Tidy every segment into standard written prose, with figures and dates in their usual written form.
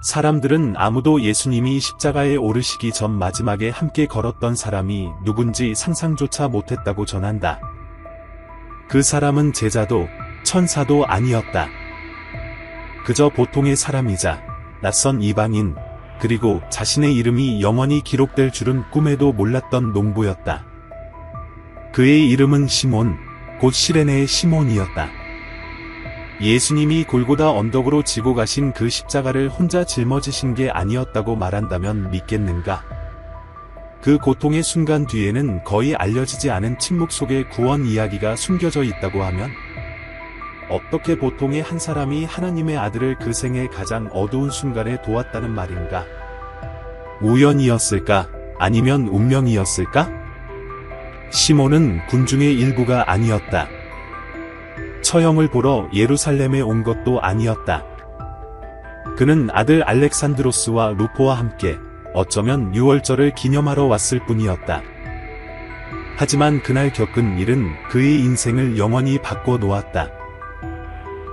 사람들은 아무도 예수님이 십자가에 오르시기 전 마지막에 함께 걸었던 사람이 누군지 상상조차 못했다고 전한다. 그 사람은 제자도 천사도 아니었다. 그저 보통의 사람이자 낯선 이방인, 그리고 자신의 이름이 영원히 기록될 줄은 꿈에도 몰랐던 농부였다. 그의 이름은 시몬, 곧 시레네의 시몬이었다. 예수님이 골고다 언덕으로 지고 가신 그 십자가를 혼자 짊어지신 게 아니었다고 말한다면 믿겠는가? 그 고통의 순간 뒤에는 거의 알려지지 않은 침묵 속에 구원 이야기가 숨겨져 있다고 하면 어떻게 보통의 한 사람이 하나님의 아들을 그 생의 가장 어두운 순간에 도왔다는 말인가? 우연이었을까? 아니면 운명이었을까? 시몬은 군중의 일부가 아니었다. 처형을 보러 예루살렘에 온 것도 아니었다. 그는 아들 알렉산드로스와 루포와 함께 어쩌면 유월절을 기념하러 왔을 뿐이었다. 하지만 그날 겪은 일은 그의 인생을 영원히 바꿔 놓았다.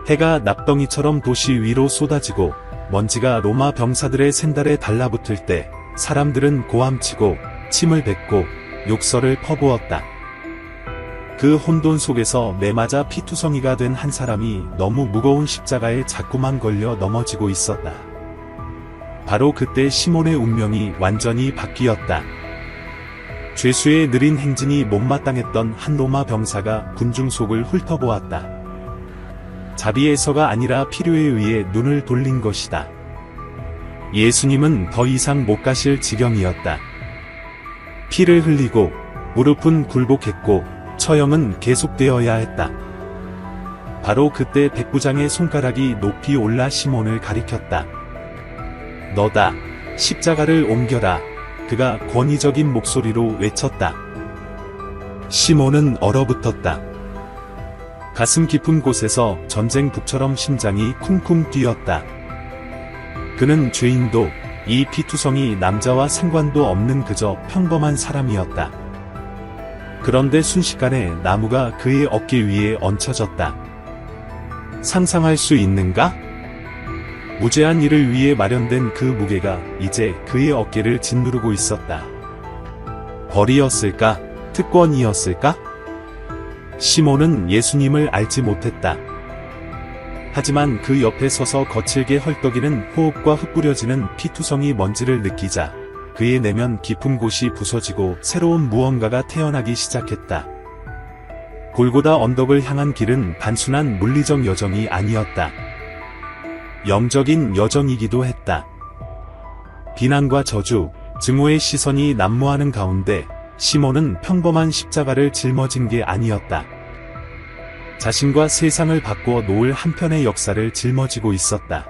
해가 납덩이처럼 도시 위로 쏟아지고 먼지가 로마 병사들의 샌달에 달라붙을 때 사람들은 고함치고 침을 뱉고 욕설을 퍼부었다. 그 혼돈 속에서 매맞아 피투성이가 된 한 사람이 너무 무거운 십자가에 자꾸만 걸려 넘어지고 있었다. 바로 그때 시몬의 운명이 완전히 바뀌었다. 죄수의 느린 행진이 못마땅했던 한 로마 병사가 군중 속을 훑어보았다. 자비에서가 아니라 필요에 의해 눈을 돌린 것이다. 예수님은 더 이상 못 가실 지경이었다. 피를 흘리고 무릎은 굴복했고 처형은 계속되어야 했다. 바로 그때 백부장의 손가락이 높이 올라 시몬을 가리켰다. 너다. 십자가를 옮겨라. 그가 권위적인 목소리로 외쳤다. 시몬은 얼어붙었다. 가슴 깊은 곳에서 전쟁북처럼 심장이 쿵쿵 뛰었다. 그는 죄인도 이 피투성이 남자와 상관도 없는 그저 평범한 사람이었다. 그런데 순식간에 나무가 그의 어깨 위에 얹혀졌다. 상상할 수 있는가? 무죄한 이를 위해 마련된 그 무게가 이제 그의 어깨를 짓누르고 있었다. 벌이었을까? 특권이었을까? 시몬은 예수님을 알지 못했다. 하지만 그 옆에 서서 거칠게 헐떡이는 호흡과 흩뿌려지는 피투성이 먼지를 느끼자 그의 내면 깊은 곳이 부서지고 새로운 무언가가 태어나기 시작했다. 골고다 언덕을 향한 길은 단순한 물리적 여정이 아니었다. 영적인 여정이기도 했다. 비난과 저주, 증오의 시선이 난무하는 가운데 시몬은 평범한 십자가를 짊어진 게 아니었다. 자신과 세상을 바꾸어 놓을 한편의 역사를 짊어지고 있었다.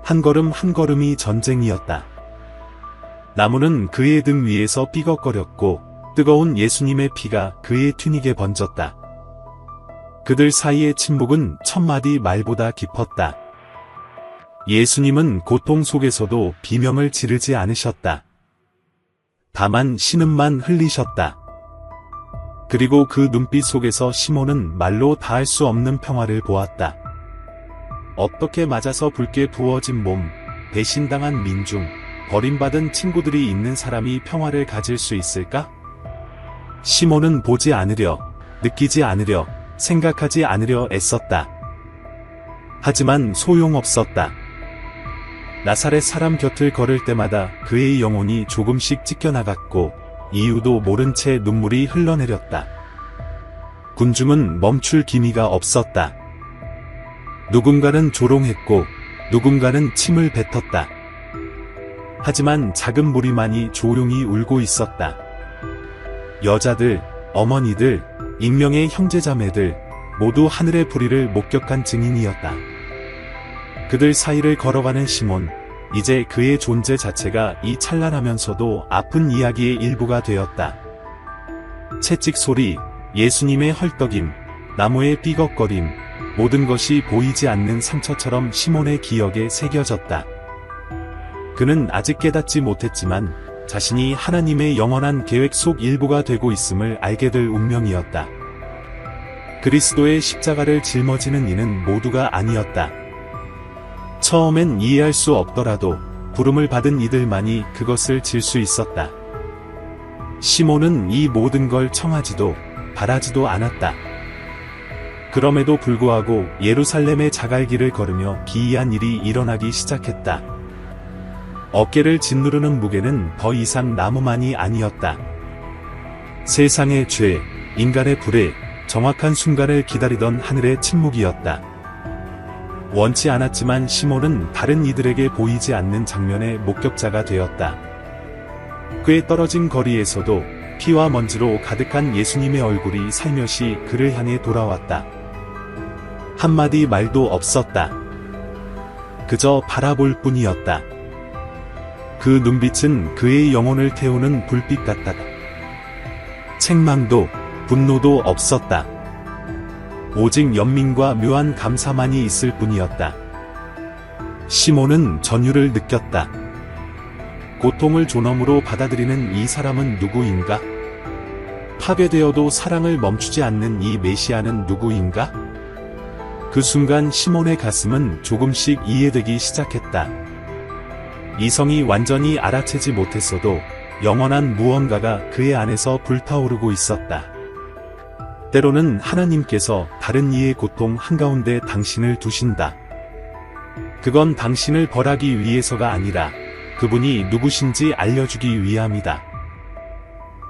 한 걸음 한 걸음이 전쟁이었다. 나무는 그의 등 위에서 삐걱거렸고 뜨거운 예수님의 피가 그의 튜닉에 번졌다. 그들 사이의 침묵은 천마디 말보다 깊었다. 예수님은 고통 속에서도 비명을 지르지 않으셨다. 다만 신음만 흘리셨다. 그리고 그 눈빛 속에서 시몬은 말로 다할 수 없는 평화를 보았다. 어떻게 맞아서 붉게 부어진 몸, 배신당한 민중, 버림받은 친구들이 있는 사람이 평화를 가질 수 있을까? 시몬은 보지 않으려, 느끼지 않으려, 생각하지 않으려 애썼다. 하지만 소용없었다. 나사렛 사람 곁을 걸을 때마다 그의 영혼이 조금씩 찢겨나갔고 이유도 모른 채 눈물이 흘러내렸다. 군중은 멈출 기미가 없었다. 누군가는 조롱했고 누군가는 침을 뱉었다. 하지만 작은 무리만이 조용히 울고 있었다. 여자들, 어머니들, 익명의 형제자매들 모두 하늘의 불의를 목격한 증인이었다. 그들 사이를 걸어가는 시몬, 이제 그의 존재 자체가 이 찬란하면서도 아픈 이야기의 일부가 되었다. 채찍 소리, 예수님의 헐떡임, 나무의 삐걱거림, 모든 것이 보이지 않는 상처처럼 시몬의 기억에 새겨졌다. 그는 아직 깨닫지 못했지만 자신이 하나님의 영원한 계획 속 일부가 되고 있음을 알게 될 운명이었다. 그리스도의 십자가를 짊어지는 이는 모두가 아니었다. 처음엔 이해할 수 없더라도 부름을 받은 이들만이 그것을 질 수 있었다. 시몬은 이 모든 걸 청하지도 바라지도 않았다. 그럼에도 불구하고 예루살렘의 자갈길을 걸으며 기이한 일이 일어나기 시작했다. 어깨를 짓누르는 무게는 더 이상 나무만이 아니었다. 세상의 죄, 인간의 불에 정확한 순간을 기다리던 하늘의 침묵이었다. 원치 않았지만 시몬은 다른 이들에게 보이지 않는 장면의 목격자가 되었다. 꽤 떨어진 거리에서도 피와 먼지로 가득한 예수님의 얼굴이 살며시 그를 향해 돌아왔다. 한마디 말도 없었다. 그저 바라볼 뿐이었다. 그 눈빛은 그의 영혼을 태우는 불빛 같다. 책망도 분노도 없었다. 오직 연민과 묘한 감사만이 있을 뿐이었다. 시몬은 전율을 느꼈다. 고통을 존엄으로 받아들이는 이 사람은 누구인가? 파괴되어도 사랑을 멈추지 않는 이 메시아는 누구인가? 그 순간 시몬의 가슴은 조금씩 이해되기 시작했다. 이성이 완전히 알아채지 못했어도 영원한 무언가가 그의 안에서 불타오르고 있었다. 때로는 하나님께서 다른 이의 고통 한가운데 당신을 두신다. 그건 당신을 벌하기 위해서가 아니라 그분이 누구신지 알려주기 위함이다.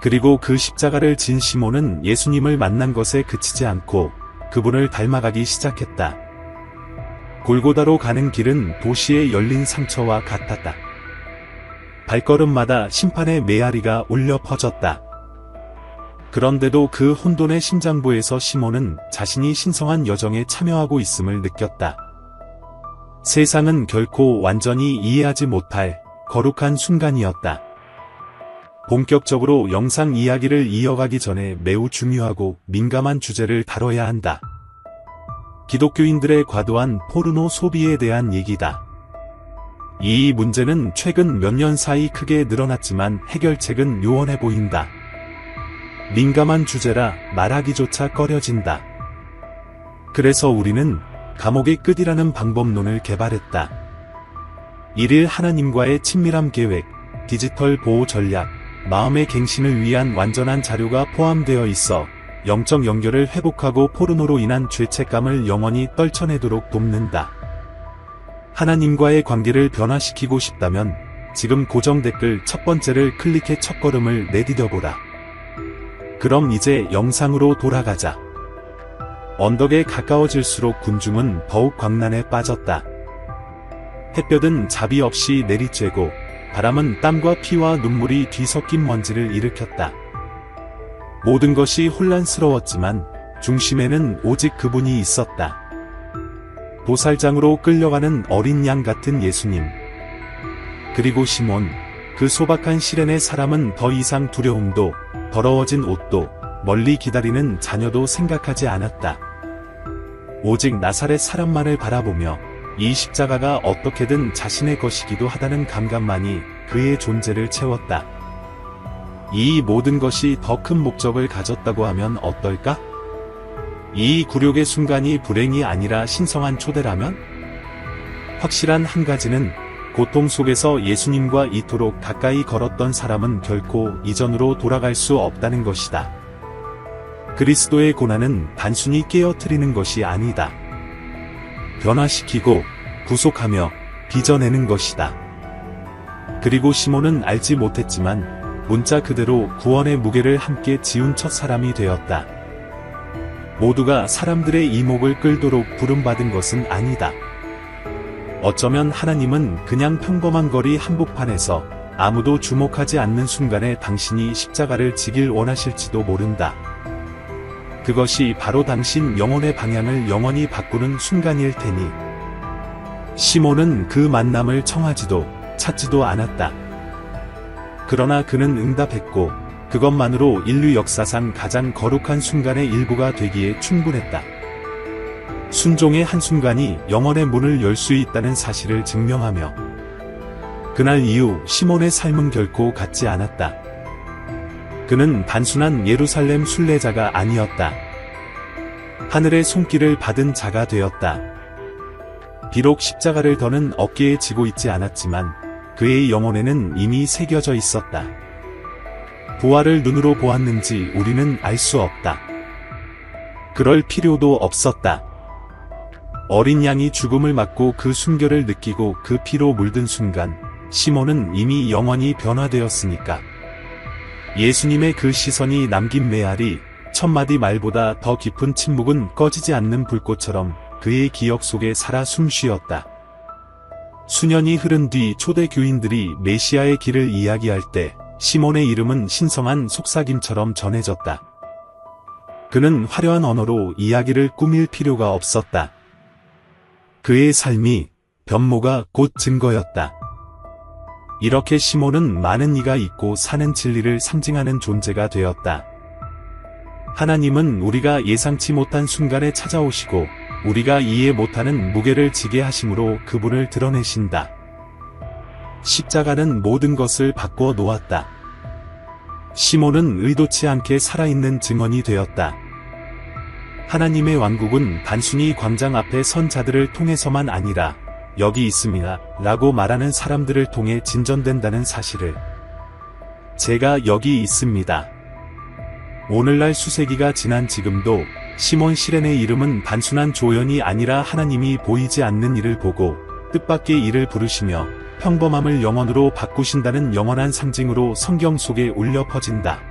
그리고 그 십자가를 진 시몬은 예수님을 만난 것에 그치지 않고 그분을 닮아가기 시작했다. 골고다로 가는 길은 도시에 열린 상처와 같았다. 발걸음마다 심판의 메아리가 울려 퍼졌다. 그런데도 그 혼돈의 심장부에서 시몬은 자신이 신성한 여정에 참여하고 있음을 느꼈다. 세상은 결코 완전히 이해하지 못할 거룩한 순간이었다. 본격적으로 영상 이야기를 이어가기 전에 매우 중요하고 민감한 주제를 다뤄야 한다. 기독교인들의 과도한 포르노 소비에 대한 얘기다. 이 문제는 최근 몇 년 사이 크게 늘어났지만 해결책은 요원해 보인다. 민감한 주제라 말하기조차 꺼려진다. 그래서 우리는 감옥의 끝이라는 방법론을 개발했다. 일일 하나님과의 친밀함 계획, 디지털 보호 전략, 마음의 갱신을 위한 완전한 자료가 포함되어 있어 영적 연결을 회복하고 포르노로 인한 죄책감을 영원히 떨쳐내도록 돕는다. 하나님과의 관계를 변화시키고 싶다면 지금 고정 댓글 첫 번째를 클릭해 첫걸음을 내디뎌보라. 그럼 이제 영상으로 돌아가자. 언덕에 가까워질수록 군중은 더욱 광란에 빠졌다. 햇볕은 자비 없이 내리쬐고 바람은 땀과 피와 눈물이 뒤섞인 먼지를 일으켰다. 모든 것이 혼란스러웠지만 중심에는 오직 그분이 있었다. 도살장으로 끌려가는 어린 양 같은 예수님. 그리고 시몬, 그 소박한 시련의 사람은 더 이상 두려움도, 더러워진 옷도, 멀리 기다리는 자녀도 생각하지 않았다. 오직 나사렛 사람만을 바라보며 이 십자가가 어떻게든 자신의 것이기도 하다는 감각만이 그의 존재를 채웠다. 이 모든 것이 더 큰 목적을 가졌다고 하면 어떨까? 이 굴욕의 순간이 불행이 아니라 신성한 초대라면? 확실한 한 가지는 고통 속에서 예수님과 이토록 가까이 걸었던 사람은 결코 이전으로 돌아갈 수 없다는 것이다. 그리스도의 고난은 단순히 깨어뜨리는 것이 아니다. 변화시키고 구속하며 빚어내는 것이다. 그리고 시몬은 알지 못했지만 문자 그대로 구원의 무게를 함께 지운 첫 사람이 되었다. 모두가 사람들의 이목을 끌도록 부름받은 것은 아니다. 어쩌면 하나님은 그냥 평범한 거리 한복판에서 아무도 주목하지 않는 순간에 당신이 십자가를 지길 원하실지도 모른다. 그것이 바로 당신 영혼의 방향을 영원히 바꾸는 순간일 테니. 시몬은 그 만남을 청하지도 찾지도 않았다. 그러나 그는 응답했고 그것만으로 인류 역사상 가장 거룩한 순간의 일부가 되기에 충분했다. 순종의 한순간이 영원의 문을 열 수 있다는 사실을 증명하며 그날 이후 시몬의 삶은 결코 같지 않았다. 그는 단순한 예루살렘 순례자가 아니었다. 하늘의 손길을 받은 자가 되었다. 비록 십자가를 더는 어깨에 지고 있지 않았지만 그의 영혼에는 이미 새겨져 있었다. 부활을 눈으로 보았는지 우리는 알 수 없다. 그럴 필요도 없었다. 어린 양이 죽음을 맞고 그 순결을 느끼고 그 피로 물든 순간 시몬은 이미 영원히 변화되었으니까. 예수님의 그 시선이 남긴 메아리, 천마디 말보다 더 깊은 침묵은 꺼지지 않는 불꽃처럼 그의 기억 속에 살아 숨쉬었다. 수년이 흐른 뒤 초대 교인들이 메시아의 길을 이야기할 때 시몬의 이름은 신성한 속삭임처럼 전해졌다. 그는 화려한 언어로 이야기를 꾸밀 필요가 없었다. 그의 삶이, 변모가 곧 증거였다. 이렇게 시몬은 많은 이가 있고 사는 진리를 상징하는 존재가 되었다. 하나님은 우리가 예상치 못한 순간에 찾아오시고 우리가 이해 못하는 무게를 지게 하심으로 그분을 드러내신다. 십자가는 모든 것을 바꾸어 놓았다. 시몬은 의도치 않게 살아있는 증언이 되었다. 하나님의 왕국은 단순히 광장 앞에 선 자들을 통해서만 아니라 여기 있습니다 라고 말하는 사람들을 통해 진전된다는 사실을. 제가 여기 있습니다. 오늘날 수세기가 지난 지금도 시몬 시렌의 이름은 단순한 조연이 아니라 하나님이 보이지 않는 일을 보고 뜻밖의 일을 부르시며 평범함을 영원으로 바꾸신다는 영원한 상징으로 성경 속에 울려 퍼진다.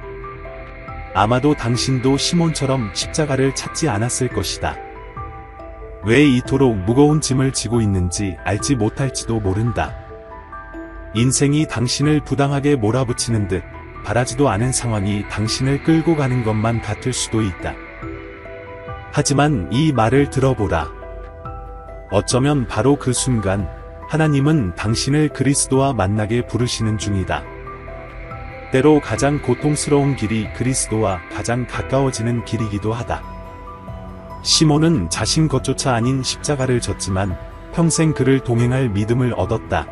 아마도 당신도 시몬처럼 십자가를 찾지 않았을 것이다. 왜 이토록 무거운 짐을 지고 있는지 알지 못할지도 모른다. 인생이 당신을 부당하게 몰아붙이는 듯 바라지도 않은 상황이 당신을 끌고 가는 것만 같을 수도 있다. 하지만 이 말을 들어보라. 어쩌면 바로 그 순간 하나님은 당신을 그리스도와 만나게 부르시는 중이다. 때로 가장 고통스러운 길이 그리스도와 가장 가까워지는 길이기도 하다. 시몬은 자신 것조차 아닌 십자가를 졌지만 평생 그를 동행할 믿음을 얻었다.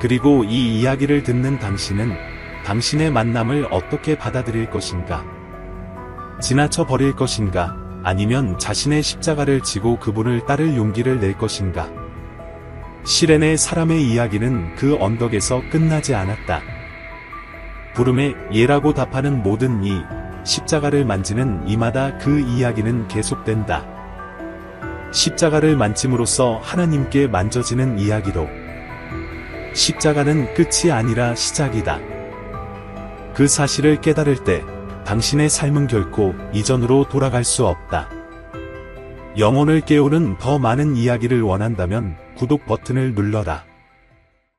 그리고 이 이야기를 듣는 당신은 당신의 만남을 어떻게 받아들일 것인가? 지나쳐 버릴 것인가? 아니면 자신의 십자가를 지고 그분을 따를 용기를 낼 것인가? 시레네 사람의 이야기는 그 언덕에서 끝나지 않았다. 부름에 예라고 답하는 모든 이, 십자가를 만지는 이마다 그 이야기는 계속된다. 십자가를 만짐으로써 하나님께 만져지는 이야기로. 십자가는 끝이 아니라 시작이다. 그 사실을 깨달을 때 당신의 삶은 결코 이전으로 돌아갈 수 없다. 영혼을 깨우는 더 많은 이야기를 원한다면 구독 버튼을 눌러라.